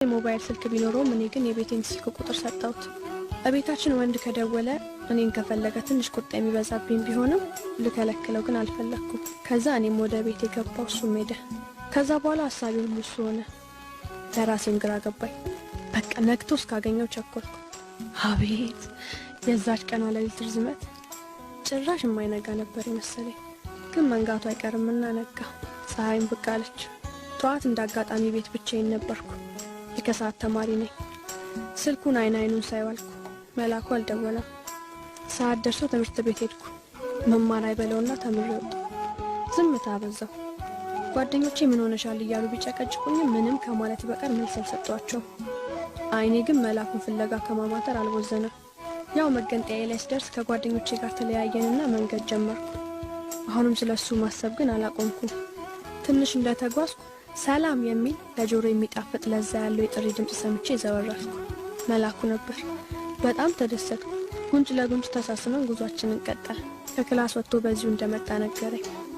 የሞባይል ስልክ ቢኖረውም እኔ ግን የቤቴን ስልክ ቁጥር ሰጠሁት። በቤታችን ወንድ ከደወለ እኔን ከፈለገ ትንሽ ቁጣ የሚበዛብኝ ቢሆንም ልከለክለው ግን አልፈለኩም። ከዛ እኔም ወደ ቤቴ ገባሁ፣ እሱም ሄደ። ከዛ በኋላ ሐሳቤ ሁሉ እሱ ሆነ። ለራሴም ግራ ገባኝ። በቃ ነግቶ እስካገኘው ቸኮልኩ። አቤት የዛች ቀን ሌሊት ርዝመት! ጭራሽ የማይነጋ ነበር የመሰለኝ። ግን መንጋቱ አይቀርምና ነጋ። ፀሐይም ብቅ አለች። ጠዋት እንዳጋጣሚ ቤት ብቻዬን ነበርኩ። የከሰዓት ተማሪ ነኝ። ስልኩን አይኑን ሳይዋልኩ መላኩ አልደወለም። ሰዓት ደርሶ ትምህርት ቤት ሄድኩ። መማር አይበለውና ተምሬ ወጣሁ። ዝምታ አበዛው። ጓደኞቼ ምን ሆነሻል እያሉ ቢጨቀጭቁኝ ምንም ከማለት በቀር መልስ አልሰጧቸውም። አይኔ ግን መላኩን ፍለጋ ከማማተር አልቦዘነም። ያው መገንጠያዬ ላይ ስደርስ ከጓደኞቼ ጋር ተለያየንና መንገድ ጀመርኩ። አሁንም ስለሱ ማሰብ ግን አላቆምኩም። ትንሽ እንደተጓዝኩ ሰላም የሚል ለጆሮ የሚጣፍጥ ለዛ ያለው የጥሪ ድምጽ ሰምቼ ዘወረፍኩ። መላኩ ነበር። በጣም ተደሰትኩ። ጉንጭ ለጉንጭ ተሳስመን ጉዟችንን ቀጠልን። ከክላስ ወጥቶ በዚሁ እንደመጣ ነገረኝ።